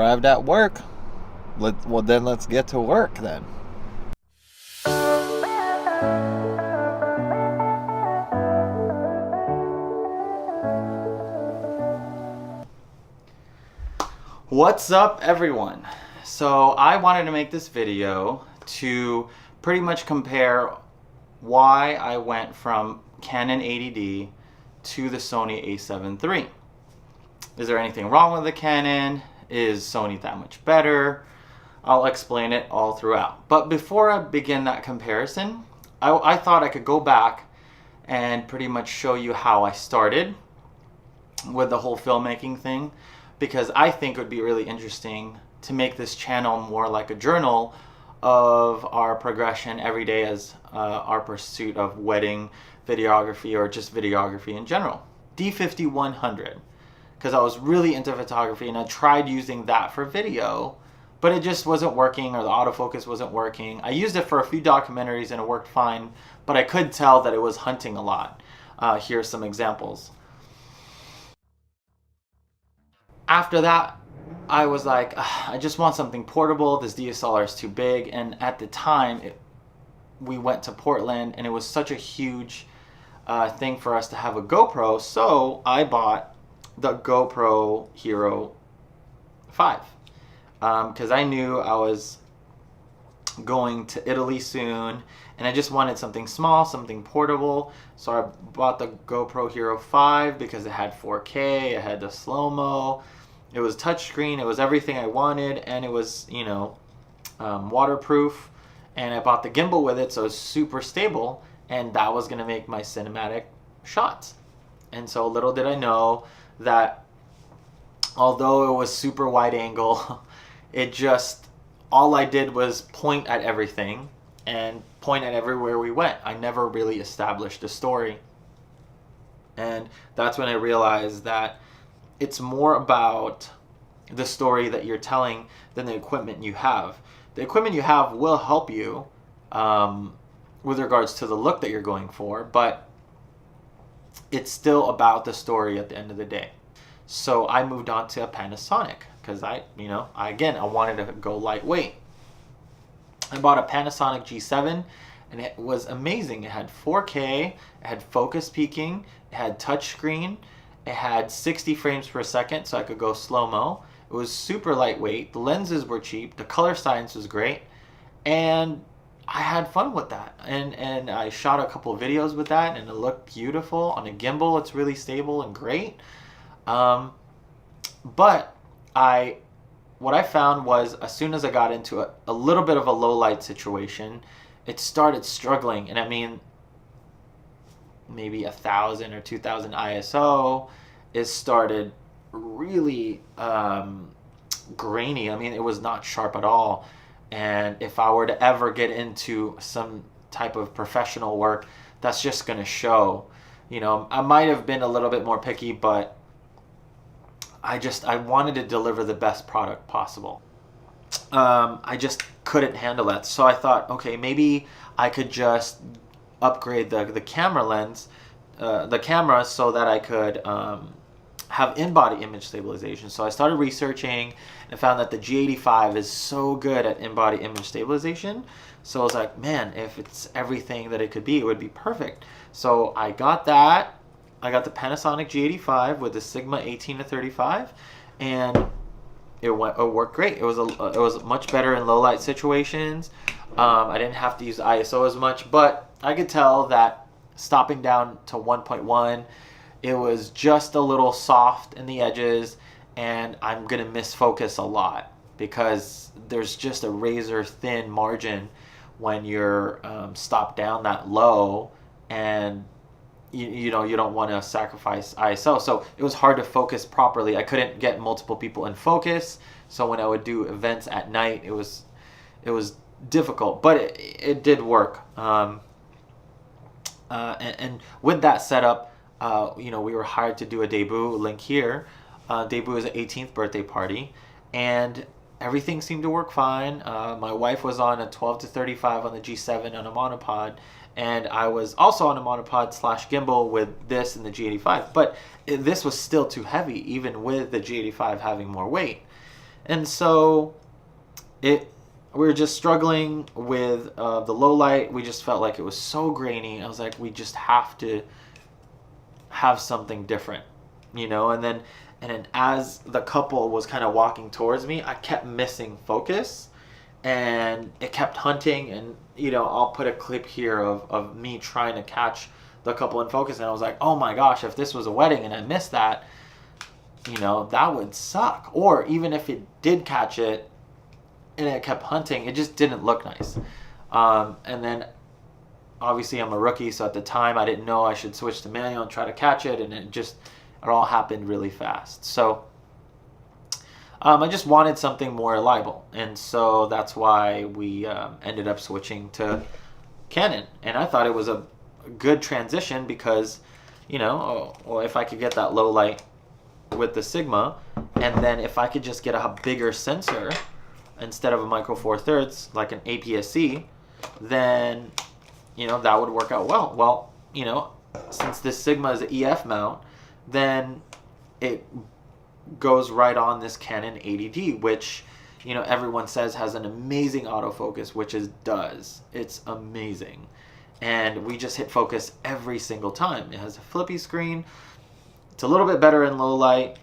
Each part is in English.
arrived at work. Well, then let's get to work then. What's up, everyone? So I wanted to make this video to pretty much compare why I went from Canon ATT to the Sony A7 III. Is there anything wrong with the Canon? Is Sony that much better? I'll explain it all throughout. But before I begin that comparison, I thought I could go back and pretty much show you how I started with the whole filmmaking thing, because I think it would be really interesting to make this channel more like a journal of our progression every day as our pursuit of wedding videography or just videography in general. D5100, because I was really into photography and I tried using that for video, but it just wasn't working, or the autofocus wasn't working. I used it for a few documentaries and it worked fine, but I could tell that it was hunting a lot. Here's some examples. After that, I was like, I just want something portable. This DSLR is too big. And at the time, we went to Portland and it was such a huge thing for us to have a GoPro. So I bought the GoPro Hero 5 because I knew I was going to Italy soon and I just wanted something small, something portable. So I bought the GoPro Hero 5 because it had 4K, it had the slow-mo, it was touchscreen, it was everything I wanted, and it was, you know, waterproof. And I bought the gimbal with it, so it's super stable, and that was gonna make my cinematic shots. And so little did I know that although it was super wide angle, it just, all I did was point at everything and point at everywhere we went. I never really established a story. And that's when I realized that it's more about the story that you're telling than the equipment you have. The equipment you have will help you with regards to the look that you're going for, but it's still about the story at the end of the day. So I moved on to a Panasonic because I wanted to go lightweight. I bought a Panasonic G7 and it was amazing. It had 4K, it had focus peaking, it had touchscreen, it had 60 frames per second so I could go slow-mo. It was super lightweight, the lenses were cheap, the color science was great, and I had fun with that. And I shot a couple of videos with that and it looked beautiful. On a gimbal, it's really stable and great. But what I found was as soon as I got into a little bit of a low light situation, it started struggling. And I mean, maybe 1,000 or 2,000 ISO, it started really grainy. I mean, it was not sharp at all. And if I were to ever get into some type of professional work, that's just going to show. You know, I might have been a little bit more picky, but I wanted to deliver the best product possible. I just couldn't handle that. So I thought, okay, maybe I could just upgrade the camera lens, the camera, so that I could have in-body image stabilization. So I started researching and found that the G85 is so good at in-body image stabilization. So I was like, man, if it's everything that it could be, it would be perfect. So I got that. I got the Panasonic G85 with the Sigma 18-35, and it worked great. It was much better in low light situations. I didn't have to use ISO as much, but I could tell that stopping down to 1.1, it was just a little soft in the edges, and I'm gonna miss focus a lot because there's just a razor thin margin when you're stopped down that low, and you don't want to sacrifice ISO. So it was hard to focus properly. I couldn't get multiple people in focus. So when I would do events at night, it was difficult, but it did work. And with that setup, we were hired to do a debut. Link here. Debut is an 18th birthday party, and everything seemed to work fine. My wife was on a 12-35 on the G7 on a monopod, and I was also on a monopod / gimbal with this and the G85, but this was still too heavy, even with the G85 having more weight. And so we were just struggling with the low light. We just felt like it was so grainy. I was like, we just have to have something different, you know. And then as the couple was kind of walking towards me, I kept missing focus, and it kept hunting. And you know, I'll put a clip here of me trying to catch the couple in focus, and I was like, oh my gosh, if this was a wedding and I missed that, you know, that would suck. Or even if it did catch it and it kept hunting, it just didn't look nice. And then obviously I'm a rookie, so at the time I didn't know I should switch to manual and try to catch it, and it all happened really fast. So I just wanted something more reliable, and so that's why we ended up switching to Canon. And I thought it was a good transition because, you know, well, if I could get that low light with the Sigma, and then if I could just get a bigger sensor instead of a micro four thirds like an APS-C, then, you know, that would work out well. Well, you know, since this Sigma is an EF mount, then it goes right on this Canon ATT, which, you know, everyone says has an amazing autofocus, which it does. It's amazing. And we just hit focus every single time. It has a flippy screen. It's a little bit better in low light.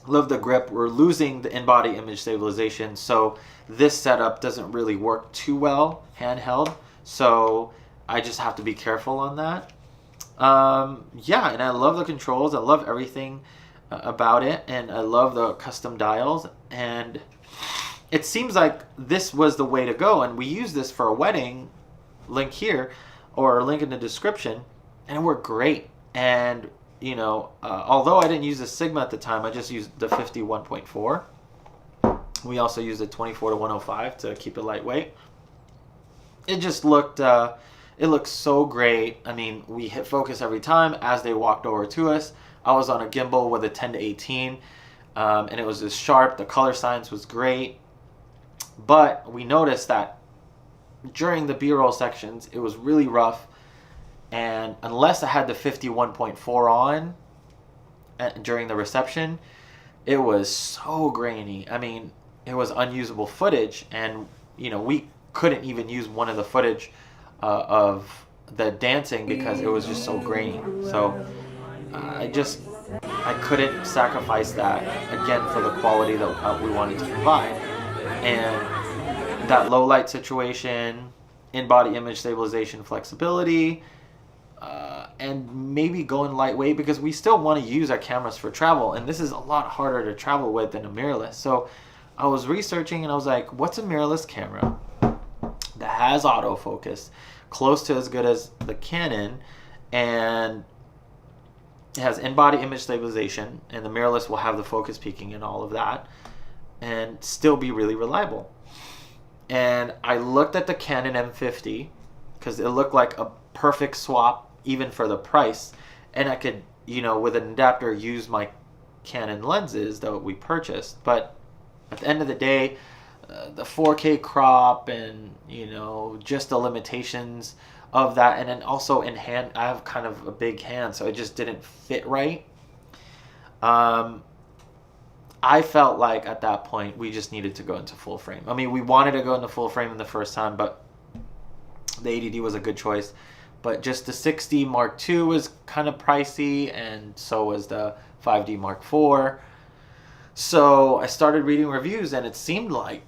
Love the grip. We're losing the in-body image stabilization, so this setup doesn't really work too well handheld. So I just have to be careful on that. Yeah, and I love the controls. I love everything about it, and I love the custom dials. And it seems like this was the way to go. And we used this for a wedding. Link here, or link in the description, and it worked great. And you know, although I didn't use the Sigma at the time, I just used the 51.4. We also used the 24 to 105 to keep it lightweight. It just looked, it looked so great. I mean, we hit focus every time as they walked over to us. I was on a gimbal with a 10 to 18, and it was just sharp. The color science was great, but we noticed that during the B-roll sections, it was really rough. And unless I had the 51.4 on during the reception, it was so grainy. I mean, it was unusable footage. And, you know, we couldn't even use one of the footage of the dancing because it was just so grainy. So I couldn't sacrifice that, again, for the quality that we wanted to provide. And that low light situation, in-body image stabilization, flexibility, and maybe going lightweight, because we still want to use our cameras for travel, and this is a lot harder to travel with than a mirrorless. So I was researching, and I was like, what's a mirrorless camera that has autofocus close to as good as the Canon, and it has in-body image stabilization, and the mirrorless will have the focus peaking and all of that, and still be really reliable. And I looked at the Canon M50 because it looked like a perfect swap even for the price, and I could, you know, with an adapter use my Canon lenses that we purchased. But at the end of the day, the 4K crop and, you know, just the limitations of that, and then also in hand, I have kind of a big hand, so it just didn't fit right. I felt like at that point we just needed to go into full frame. I mean, we wanted to go into full frame in the first time, but the ATT was a good choice. But just the 6D Mark II was kind of pricey, and so was the 5D Mark IV. So I started reading reviews, and it seemed like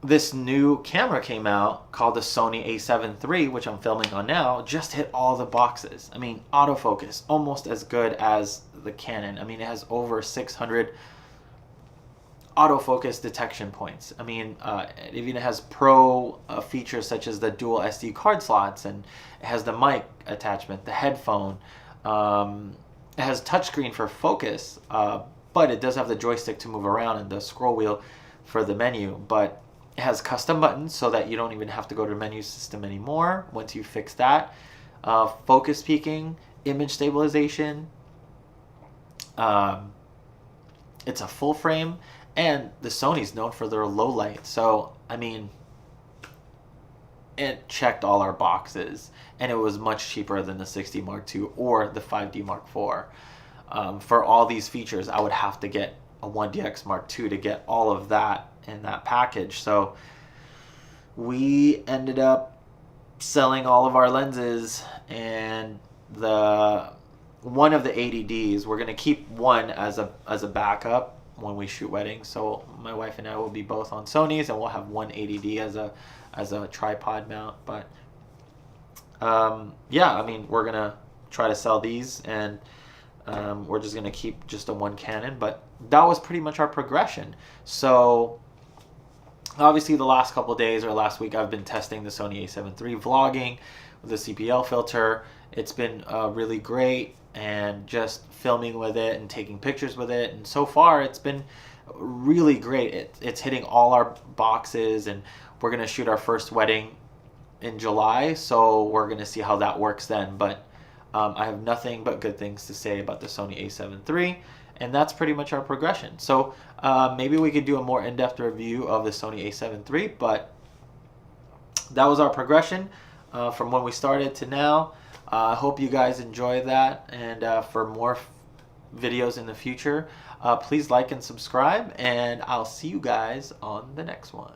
this new camera came out called the Sony A7 III, which I'm filming on now, just hit all the boxes. I mean, autofocus, almost as good as the Canon. I mean, it has over 600 autofocus detection points. I mean, it even has pro features such as the dual SD card slots, and it has the mic attachment, the headphone. It has touchscreen for focus, but it does have the joystick to move around and the scroll wheel for the menu. But it has custom buttons so that you don't even have to go to the menu system anymore once you fix that. Focus peaking, image stabilization. It's a full frame. And the Sony's known for their low light. So, I mean, it checked all our boxes. And it was much cheaper than the 6D Mark II or the 5D Mark IV. For all these features, I would have to get a 1DX Mark II to get all of that in that package. So we ended up selling all of our lenses, and one of the ATTs, we're gonna keep one as a backup when we shoot weddings. So my wife and I will be both on Sonys, and we'll have one ATT as a tripod mount. But yeah, I mean, we're gonna try to sell these, and we're just gonna keep just a one Canon. But that was pretty much our progression. So obviously the last couple of days or last week, I've been testing the Sony A7 III, vlogging with the CPL filter. It's been really great, and just filming with it and taking pictures with it, and so far it's been really great. It's hitting all our boxes, and we're gonna shoot our first wedding in July, so we're gonna see how that works then. But I have nothing but good things to say about the Sony A7 III, and that's pretty much our progression. So maybe we could do a more in-depth review of the Sony A7 III, but that was our progression from when we started to now. I hope you guys enjoy that, and for more videos in the future, please like and subscribe, and I'll see you guys on the next one.